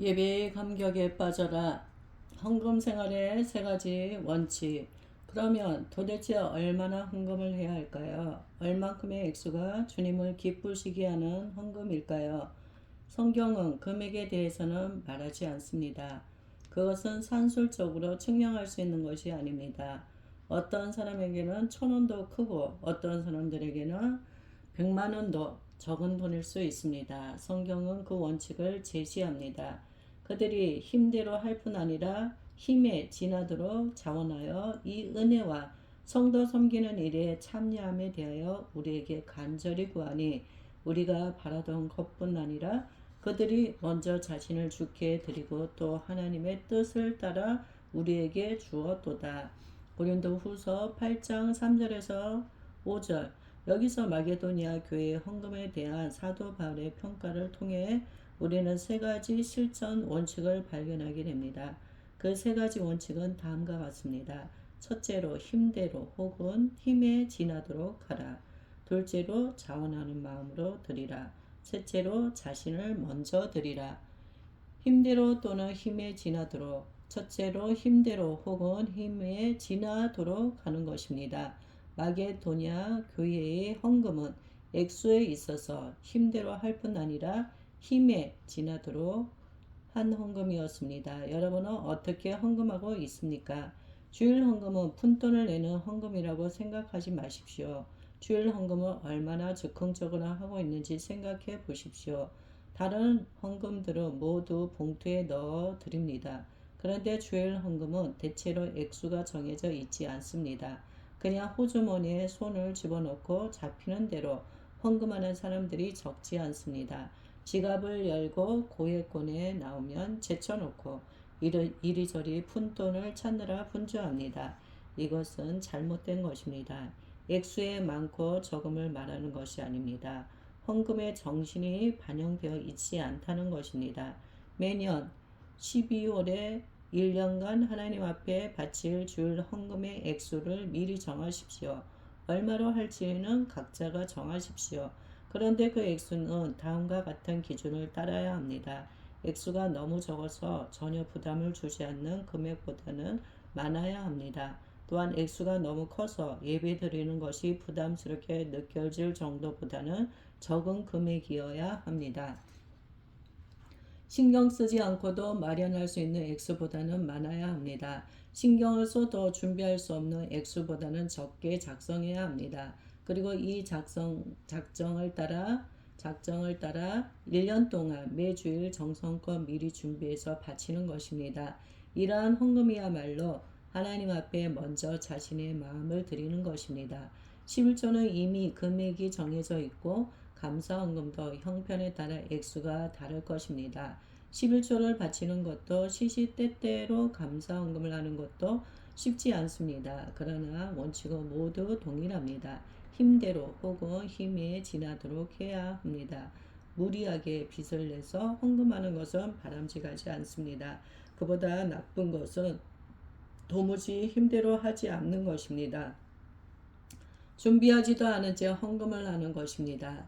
예배의 감격에 빠져라. 헌금 생활의 세 가지 원칙. 그러면 도대체 얼마나 헌금을 해야 할까요? 얼만큼의 액수가 주님을 기쁘시게 하는 헌금일까요? 성경은 금액에 대해서는 말하지 않습니다. 그것은 산술적으로 측량할 수 있는 것이 아닙니다. 어떤 사람에게는 1,000원도 크고 어떤 사람들에게는 100만 원도 적은 돈일 수 있습니다. 성경은 그 원칙을 제시합니다. 그들이 힘대로 할 뿐 아니라 힘에 지나도록 자원하여 이 은혜와 성도 섬기는 일에 참여함에 대하여 우리에게 간절히 구하니 우리가 바라던 것뿐 아니라 그들이 먼저 자신을 주께 드리고 또 하나님의 뜻을 따라 우리에게 주었도다. 고린도후서 8장 3절에서 5절. 여기서 마게도니아 교회의 헌금에 대한 사도 바울의 평가를 통해 우리는 세 가지 실천 원칙을 발견하게 됩니다. 그 세 가지 원칙은 다음과 같습니다. 첫째로 힘대로 혹은 힘에 지나도록 하라. 둘째로 자원하는 마음으로 드리라. 셋째로 자신을 먼저 드리라. 힘대로 또는 힘에 지나도록. 첫째로 힘대로 혹은 힘에 지나도록 하는 것입니다. 마게도냐 교회의 헌금은 액수에 있어서 힘대로 할 뿐 아니라 힘에 지나도록 한 헌금이었습니다. 여러분은 어떻게 헌금하고 있습니까? 주일 헌금은 푼돈을 내는 헌금이라고 생각하지 마십시오. 주일 헌금을 얼마나 즉흥적으로 하고 있는지 생각해 보십시오. 다른 헌금들은 모두 봉투에 넣어 드립니다. 그런데 주일 헌금은 대체로 액수가 정해져 있지 않습니다. 그냥 호주머니에 손을 집어넣고 잡히는 대로 헌금하는 사람들이 적지 않습니다. 지갑을 열고 고액권에 나오면 제쳐놓고 이리저리 푼돈을 찾느라 분주합니다. 이것은 잘못된 것입니다. 액수에 많고 적음을 말하는 것이 아닙니다. 헌금의 정신이 반영되어 있지 않다는 것입니다. 매년 12월에 1년간 하나님 앞에 바칠 주일 헌금의 액수를 미리 정하십시오. 얼마로 할지는 각자가 정하십시오. 그런데 그 액수는 다음과 같은 기준을 따라야 합니다. 액수가 너무 적어서 전혀 부담을 주지 않는 금액보다는 많아야 합니다. 또한 액수가 너무 커서 예배 드리는 것이 부담스럽게 느껴질 정도보다는 적은 금액이어야 합니다. 신경 쓰지 않고도 마련할 수 있는 액수보다는 많아야 합니다. 신경을 써도 준비할 수 없는 액수보다는 적게 작성해야 합니다. 그리고 이 작정을 따라 1년 동안 매주일 정성껏 미리 준비해서 바치는 것입니다. 이러한 헌금이야말로 하나님 앞에 먼저 자신의 마음을 드리는 것입니다. 11조는 이미 금액이 정해져 있고 감사헌금도 형편에 따라 액수가 다를 것입니다. 11조를 바치는 것도 시시때때로 감사헌금을 하는 것도 쉽지 않습니다. 그러나 원칙은 모두 동일합니다. 힘대로 혹은 힘에 지나도록 해야 합니다. 무리하게 빚을 내서 헌금하는 것은 바람직하지 않습니다. 그보다 나쁜 것은 도무지 힘대로 하지 않는 것입니다. 준비하지도 않은 채 헌금을 하는 것입니다.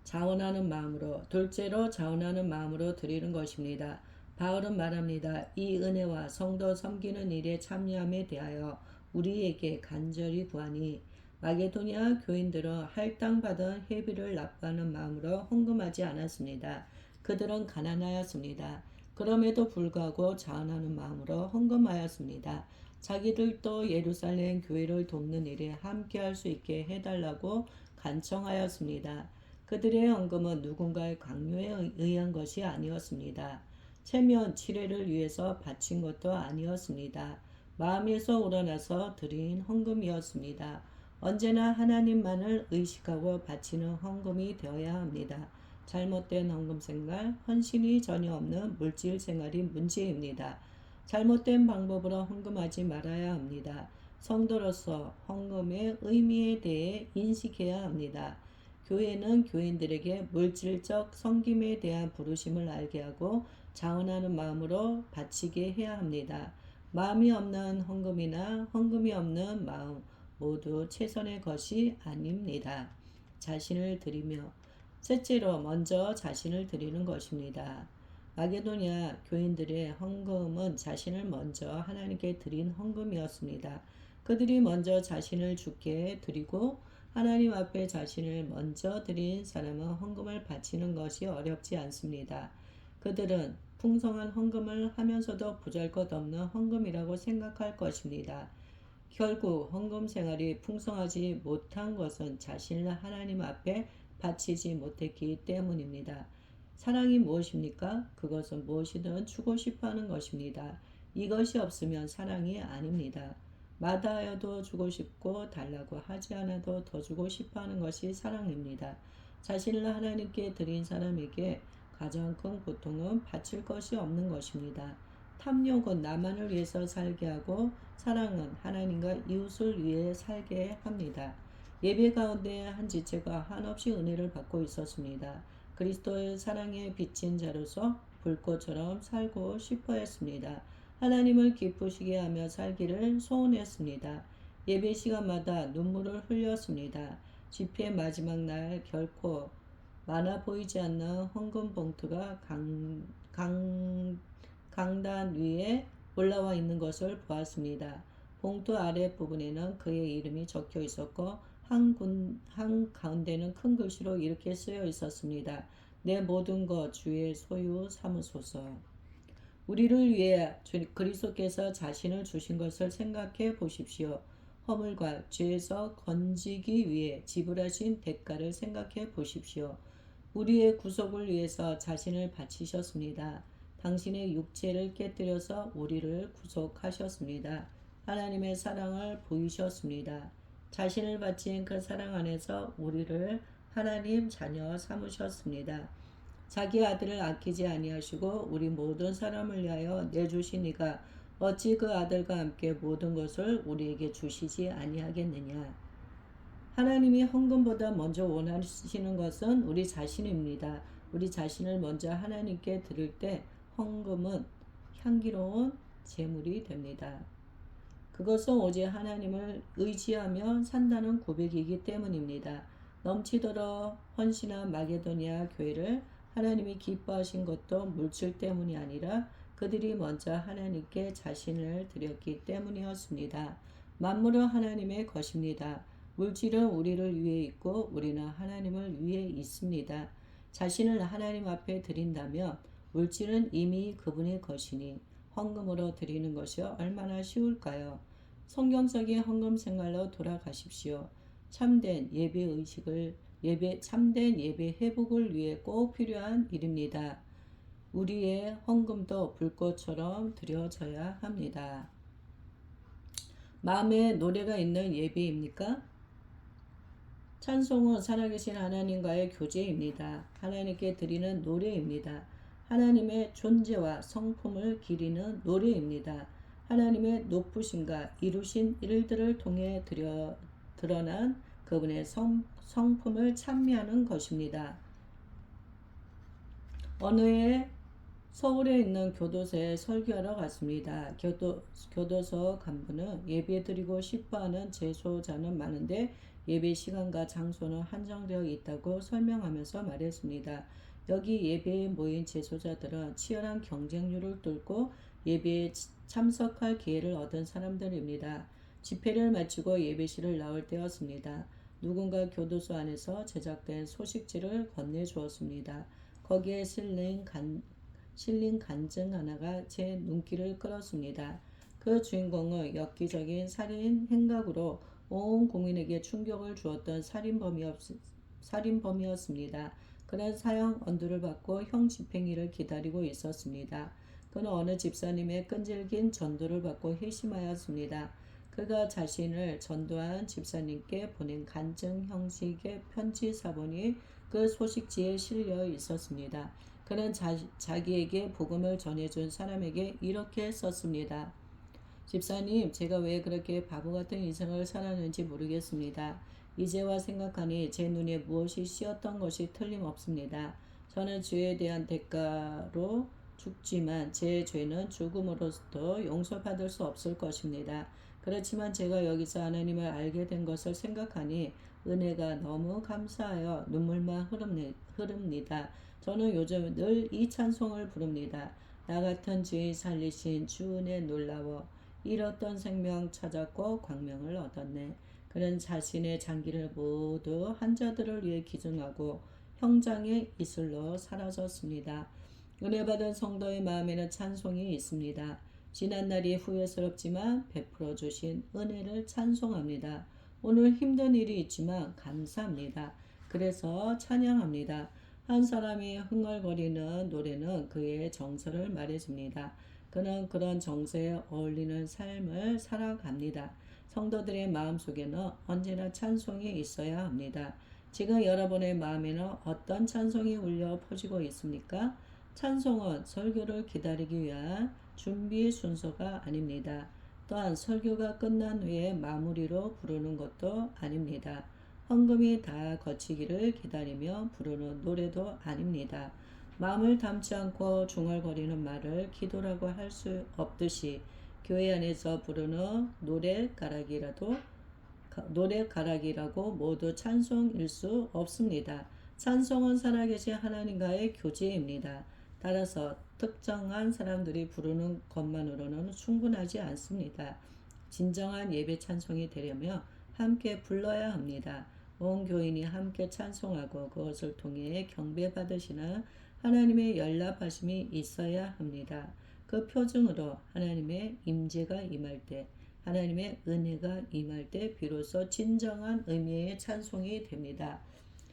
자원하는 마음으로, 둘째로 자원하는 마음으로 드리는 것입니다. 바울은 말합니다. 이 은혜와 성도 섬기는 일에 참여함에 대하여 우리에게 간절히 구하니 마게도니아 교인들은 할당받은 회비를 납부하는 마음으로 헌금하지 않았습니다. 그들은 가난하였습니다. 그럼에도 불구하고 자원하는 마음으로 헌금하였습니다. 자기들도 예루살렘 교회를 돕는 일에 함께할 수 있게 해달라고 간청하였습니다. 그들의 헌금은 누군가의 강요에 의한 것이 아니었습니다. 체면 치레를 위해서 바친 것도 아니었습니다. 마음에서 우러나서 드린 헌금이었습니다. 언제나 하나님만을 의식하고 바치는 헌금이 되어야 합니다. 잘못된 헌금 생활, 헌신이 전혀 없는 물질 생활이 문제입니다. 잘못된 방법으로 헌금하지 말아야 합니다. 성도로서 헌금의 의미에 대해 인식해야 합니다. 교회는 교인들에게 물질적 섬김에 대한 부르심을 알게 하고 자원하는 마음으로 바치게 해야 합니다. 마음이 없는 헌금이나 헌금이 없는 마음 모두 최선의 것이 아닙니다. 자신을 드리며 셋째로 먼저 자신을 드리는 것입니다. 마게도니아 교인들의 헌금은 자신을 먼저 하나님께 드린 헌금이었습니다. 그들이 먼저 자신을 주께 드리고 하나님 앞에 자신을 먼저 드린 사람은 헌금을 바치는 것이 어렵지 않습니다. 그들은 풍성한 헌금을 하면서도 보잘것없는 헌금이라고 생각할 것입니다. 결국 헌금 생활이 풍성하지 못한 것은 자신을 하나님 앞에 바치지 못했기 때문입니다. 사랑이 무엇입니까? 그것은 무엇이든 주고 싶어 하는 것입니다. 이것이 없으면 사랑이 아닙니다. 마다하여도 주고 싶고 달라고 하지 않아도 더 주고 싶어 하는 것이 사랑입니다. 자신을 하나님께 드린 사람에게 가장 큰 고통은 바칠 것이 없는 것입니다. 탐욕은 나만을 위해서 살게 하고 사랑은 하나님과 이웃을 위해 살게 합니다. 예배 가운데 한 지체가 한없이 은혜를 받고 있었습니다. 그리스도의 사랑에 비친 자로서 불꽃처럼 살고 싶어 했습니다. 하나님을 기쁘시게 하며 살기를 소원했습니다. 예배 시간마다 눈물을 흘렸습니다. 집회 마지막 날 결코 많아 보이지 않는 헌금 봉투가 강단 위에 올라와 있는 것을 보았습니다. 봉투 아랫부분에는 그의 이름이 적혀 있었고 한 가운데는 큰 글씨로 이렇게 쓰여 있었습니다. 내 모든 것 주의 소유 삼으소서. 우리를 위해 그리스도께서 자신을 주신 것을 생각해 보십시오. 허물과 죄에서 건지기 위해 지불하신 대가를 생각해 보십시오. 우리의 구속을 위해서 자신을 바치셨습니다. 당신의 육체를 깨뜨려서 우리를 구속하셨습니다. 하나님의 사랑을 보이셨습니다. 자신을 바친 그 사랑 안에서 우리를 하나님 자녀 삼으셨습니다. 자기 아들을 아끼지 아니하시고 우리 모든 사람을 위하여 내주신 이가 어찌 그 아들과 함께 모든 것을 우리에게 주시지 아니하겠느냐. 하나님이 헌금보다 먼저 원하시는 것은 우리 자신입니다. 우리 자신을 먼저 하나님께 드릴 때 헌금은 향기로운 제물이 됩니다. 그것은 오직 하나님을 의지하며 산다는 고백이기 때문입니다. 넘치도록 헌신한 마게도니아 교회를 하나님이 기뻐하신 것도 물질 때문이 아니라 그들이 먼저 하나님께 자신을 드렸기 때문이었습니다. 만물은 하나님의 것입니다. 물질은 우리를 위해 있고 우리는 하나님을 위해 있습니다. 자신을 하나님 앞에 드린다면 물질은 이미 그분의 것이니 헌금으로 드리는 것이 얼마나 쉬울까요? 성경적인 헌금 생활로 돌아가십시오. 참된 예배 회복을 위해 꼭 필요한 일입니다. 우리의 헌금도 불꽃처럼 드려져야 합니다. 마음에 노래가 있는 예배입니까? 찬송은 살아계신 하나님과의 교제입니다. 하나님께 드리는 노래입니다. 하나님의 존재와 성품을 기리는 노래입니다. 하나님의 높으심과 이루신 일들을 통해 드러난 그분의 성품을 찬미하는 것입니다. 어느 해 서울에 있는 교도소에 설교하러 갔습니다. 교도소 간부는 예배드리고 싶어하는 재소자는 많은데 예배 시간과 장소는 한정되어 있다고 설명하면서 말했습니다. 여기 예배에 모인 재소자들은 치열한 경쟁률을 뚫고 예배에 참석할 기회를 얻은 사람들입니다. 집회를 마치고 예배실을 나올 때였습니다. 누군가 교도소 안에서 제작된 소식지를 건네주었습니다. 거기에 실린 간증 하나가 제 눈길을 끌었습니다. 그 주인공은 엽기적인 살인 행각으로 온 국민에게 충격을 주었던 살인범이었습니다. 그는 사형 언도를 받고 형 집행일을 기다리고 있었습니다. 그는 어느 집사님의 끈질긴 전도를 받고 회심하였습니다. 그가 자신을 전도한 집사님께 보낸 간증 형식의 편지 사본이 그 소식지에 실려 있었습니다. 그는 자기에게 복음을 전해준 사람에게 이렇게 썼습니다. 집사님, 제가 왜 그렇게 바보 같은 인생을 살았는지 모르겠습니다. 이제와 생각하니 제 눈에 무엇이 씌었던 것이 틀림없습니다. 저는 죄에 대한 대가로 죽지만 제 죄는 죽음으로도 용서받을 수 없을 것입니다. 그렇지만 제가 여기서 하나님을 알게 된 것을 생각하니 은혜가 너무 감사하여 눈물만 흐릅니다. 저는 요즘 늘 이 찬송을 부릅니다. 나 같은 죄인 살리신 주 은혜 놀라워 잃었던 생명 찾았고 광명을 얻었네. 그는 자신의 장기를 모두 한자들을 위해 기증하고 형장의 이슬로 사라졌습니다. 은혜 받은 성도의 마음에는 찬송이 있습니다. 지난날이 후회스럽지만 베풀어 주신 은혜를 찬송합니다. 오늘 힘든 일이 있지만 감사합니다. 그래서 찬양합니다. 한 사람이 흥얼거리는 노래는 그의 정서를 말해줍니다. 그는 그런 정서에 어울리는 삶을 살아갑니다. 성도들의 마음속에는 언제나 찬송이 있어야 합니다. 지금 여러분의 마음에는 어떤 찬송이 울려 퍼지고 있습니까? 찬송은 설교를 기다리기 위한 준비 순서가 아닙니다. 또한 설교가 끝난 후에 마무리로 부르는 것도 아닙니다. 헌금이 다 거치기를 기다리며 부르는 노래도 아닙니다. 마음을 담지 않고 중얼거리는 말을 기도라고 할 수 없듯이 교회 안에서 부르는 노래가락이라고 모두 찬송일 수 없습니다. 찬송은 살아계신 하나님과의 교제입니다. 따라서 특정한 사람들이 부르는 것만으로는 충분하지 않습니다. 진정한 예배 찬송이 되려면 함께 불러야 합니다. 온 교인이 함께 찬송하고 그것을 통해 경배받으시는 하나님의 연락하심이 있어야 합니다. 그 표징으로 하나님의 임재가 임할 때, 하나님의 은혜가 임할 때 비로소 진정한 의미의 찬송이 됩니다.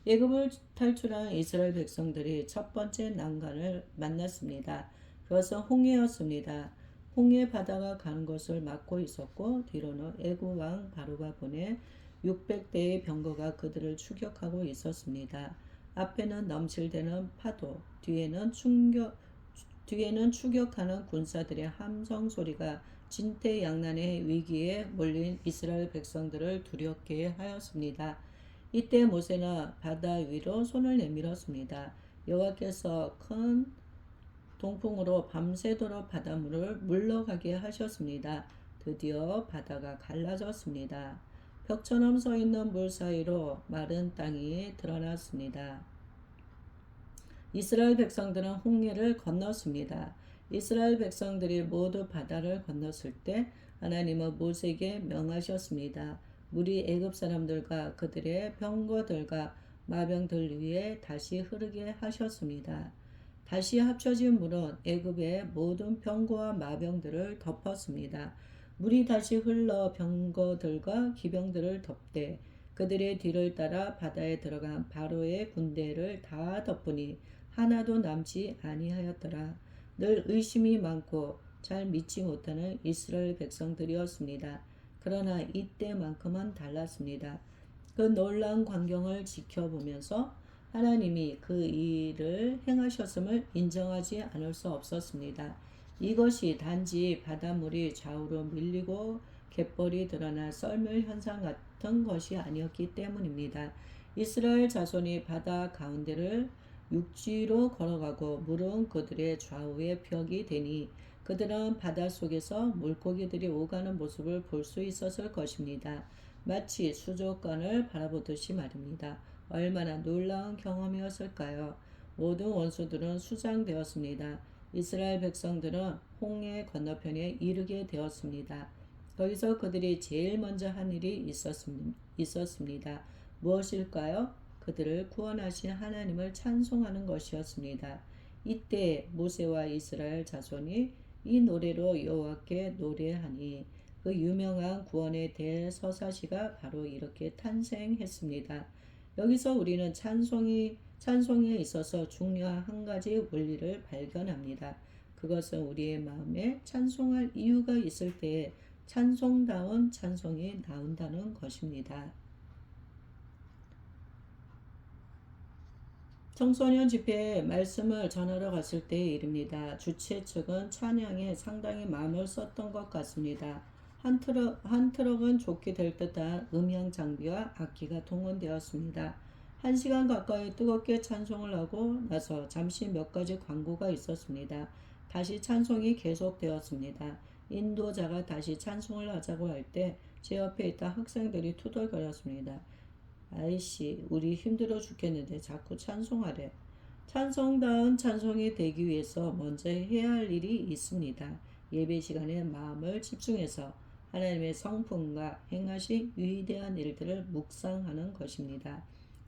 애굽을 탈출한 이스라엘 백성들이 첫 번째 난관을 만났습니다. 그것은 홍해였습니다. 홍해 바다가 가는 것을 막고 있었고 뒤로는 애굽 왕 바로가 보내 600대의 병거가 그들을 추격하고 있었습니다. 앞에는 넘실대는 파도, 뒤에는 추격하는 군사들의 함성 소리가 진퇴양난의 위기에 몰린 이스라엘 백성들을 두렵게 하였습니다. 이때 모세는 바다 위로 손을 내밀었습니다. 여호와께서 큰 동풍으로 밤새도록 바닷물을 물러가게 하셨습니다. 드디어 바다가 갈라졌습니다. 벽처럼 서 있는 물 사이로 마른 땅이 드러났습니다. 이스라엘 백성들은 홍해를 건넜습니다. 이스라엘 백성들이 모두 바다를 건넜을 때 하나님은 모세에게 명하셨습니다. 물이 애굽 사람들과 그들의 병거들과 마병들 위에 다시 흐르게 하셨습니다. 다시 합쳐진 물은 애굽의 모든 병거와 마병들을 덮었습니다. 물이 다시 흘러 병거들과 기병들을 덮되 그들의 뒤를 따라 바다에 들어간 바로의 군대를 다 덮으니 하나도 남지 아니하였더라. 늘 의심이 많고 잘 믿지 못하는 이스라엘 백성들이었습니다. 그러나 이때만큼은 달랐습니다. 그 놀라운 광경을 지켜보면서 하나님이 그 일을 행하셨음을 인정하지 않을 수 없었습니다. 이것이 단지 바닷물이 좌우로 밀리고 갯벌이 드러나 썰물 현상 같은 것이 아니었기 때문입니다. 이스라엘 자손이 바다 가운데를 육지로 걸어가고 물은 그들의 좌우에 벽이 되니 그들은 바닷속에서 물고기들이 오가는 모습을 볼 수 있었을 것입니다. 마치 수족관을 바라보듯이 말입니다. 얼마나 놀라운 경험이었을까요? 모든 원수들은 수장되었습니다. 이스라엘 백성들은 홍해 건너편에 이르게 되었습니다. 거기서 그들이 제일 먼저 한 일이 있었습니다. 무엇일까요? 그들을 구원하신 하나님을 찬송하는 것이었습니다. 이때 모세와 이스라엘 자손이 이 노래로 여호와께 노래하니 그 유명한 구원의 대서사시가 바로 이렇게 탄생했습니다. 여기서 우리는 찬송에 있어서 중요한 한 가지 원리를 발견합니다. 그것은 우리의 마음에 찬송할 이유가 있을 때에 찬송다운 찬송이 나온다는 것입니다. 청소년 집회에 말씀을 전하러 갔을 때의 일입니다. 주최 측은 찬양에 상당히 마음을 썼던 것 같습니다. 한 트럭은 좋게 될 듯한 음향 장비와 악기가 동원되었습니다. 1시간 가까이 뜨겁게 찬송을 하고 나서 잠시 몇 가지 광고가 있었습니다. 다시 찬송이 계속되었습니다. 인도자가 다시 찬송을 하자고 할 때 제 옆에 있던 학생들이 투덜거렸습니다. 아이씨, 우리 힘들어 죽겠는데 자꾸 찬송하래. 찬송다운 찬송이 되기 위해서 먼저 해야 할 일이 있습니다. 예배 시간에 마음을 집중해서 하나님의 성품과 행하신 위대한 일들을 묵상하는 것입니다.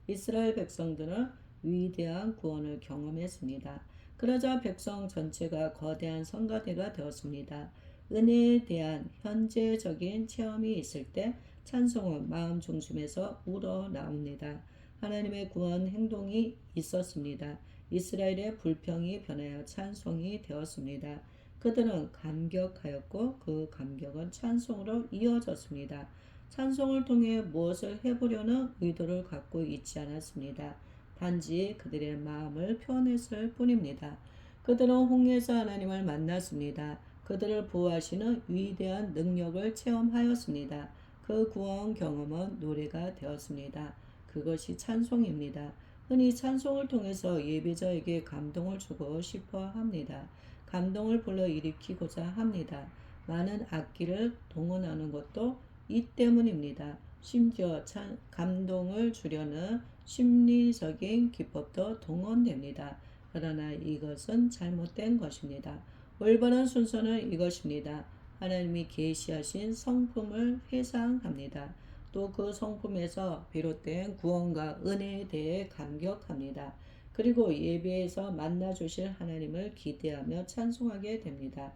이스라엘 백성들은 위대한 구원을 경험했습니다. 그러자 백성 전체가 거대한 성가대가 되었습니다. 은혜에 대한 현재적인 체험이 있을 때 찬송은 마음 중심에서 우러나옵니다. 하나님의 구원 행동이 있었습니다. 이스라엘의 불평이 변하여 찬송이 되었습니다. 그들은 감격하였고 그 감격은 찬송으로 이어졌습니다. 찬송을 통해 무엇을 해보려는 의도를 갖고 있지 않았습니다. 단지 그들의 마음을 표현했을 뿐입니다. 그들은 홍해에서 하나님을 만났습니다. 그들을 보호하시는 위대한 능력을 체험하였습니다. 그 구원 경험은 노래가 되었습니다. 그것이 찬송입니다. 흔히 찬송을 통해서 예배자에게 감동을 주고 싶어 합니다. 감동을 불러일으키고자 합니다. 많은 악기를 동원하는 것도 이 때문입니다. 심지어 감동을 주려는 심리적인 기법도 동원됩니다. 그러나 이것은 잘못된 것입니다. 올바른 순서는 이것입니다. 하나님이 계시하신 성품을 회상합니다. 또 그 성품에서 비롯된 구원과 은혜에 대해 감격합니다. 그리고 예배에서 만나주실 하나님을 기대하며 찬송하게 됩니다.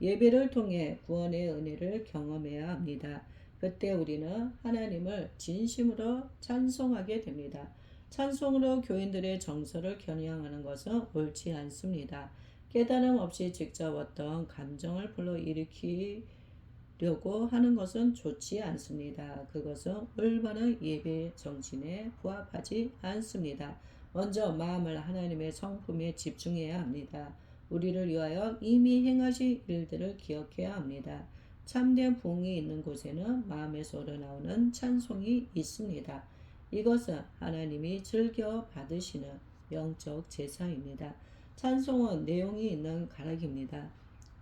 예배를 통해 구원의 은혜를 경험해야 합니다. 그때 우리는 하나님을 진심으로 찬송하게 됩니다. 찬송으로 교인들의 정서를 겨냥하는 것은 옳지 않습니다. 깨달음 없이 직접 어떤 감정을 불러일으키려고 하는 것은 좋지 않습니다. 그것은 올바른 예배 정신에 부합하지 않습니다. 먼저 마음을 하나님의 성품에 집중해야 합니다. 우리를 위하여 이미 행하신 일들을 기억해야 합니다. 참된 부흥이 있는 곳에는 마음에서 우러나오는 찬송이 있습니다. 이것은 하나님이 즐겨 받으시는 영적 제사입니다. 찬송은 내용이 있는 가락입니다.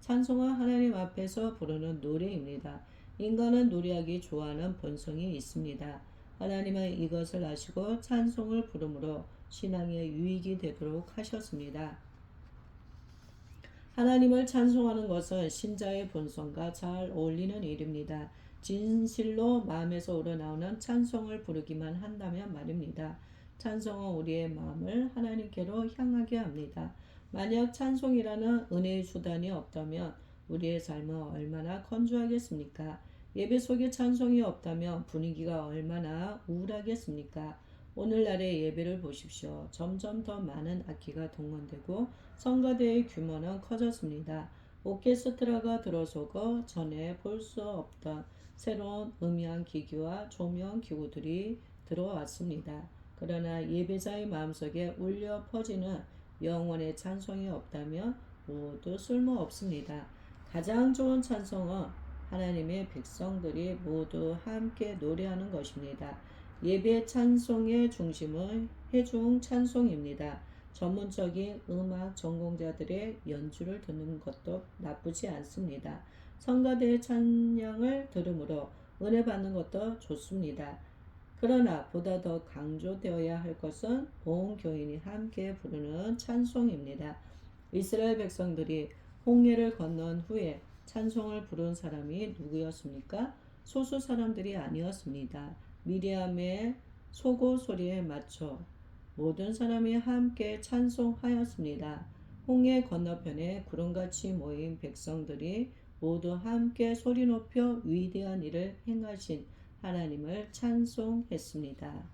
찬송은 하나님 앞에서 부르는 노래입니다. 인간은 노래하기 좋아하는 본성이 있습니다. 하나님은 이것을 아시고 찬송을 부름으로 신앙의 유익이 되도록 하셨습니다. 하나님을 찬송하는 것은 신자의 본성과 잘 어울리는 일입니다. 진실로 마음에서 우러나오는 찬송을 부르기만 한다면 말입니다. 찬송은 우리의 마음을 하나님께로 향하게 합니다. 만약 찬송이라는 은혜의 수단이 없다면 우리의 삶은 얼마나 건조하겠습니까? 예배 속에 찬송이 없다면 분위기가 얼마나 우울하겠습니까? 오늘날의 예배를 보십시오. 점점 더 많은 악기가 동원되고 성가대의 규모는 커졌습니다. 오케스트라가 들어서고 전에 볼 수 없던 새로운 음향 기기와 조명 기구들이 들어왔습니다. 그러나 예배자의 마음속에 울려 퍼지는 영원의 찬송이 없다면 모두 쓸모없습니다. 가장 좋은 찬송은 하나님의 백성들이 모두 함께 노래하는 것입니다. 예배 찬송의 중심은 회중 찬송입니다. 전문적인 음악 전공자들의 연주를 듣는 것도 나쁘지 않습니다. 성가대의 찬양을 들으므로 은혜 받는 것도 좋습니다. 그러나 보다 더 강조되어야 할 것은 온 교인이 함께 부르는 찬송입니다. 이스라엘 백성들이 홍해를 건넌 후에 찬송을 부른 사람이 누구였습니까? 소수 사람들이 아니었습니다. 미리암의 소고 소리에 맞춰 모든 사람이 함께 찬송하였습니다. 홍해 건너편에 구름같이 모인 백성들이 모두 함께 소리 높여 위대한 일을 행하신 하나님을 찬송했습니다.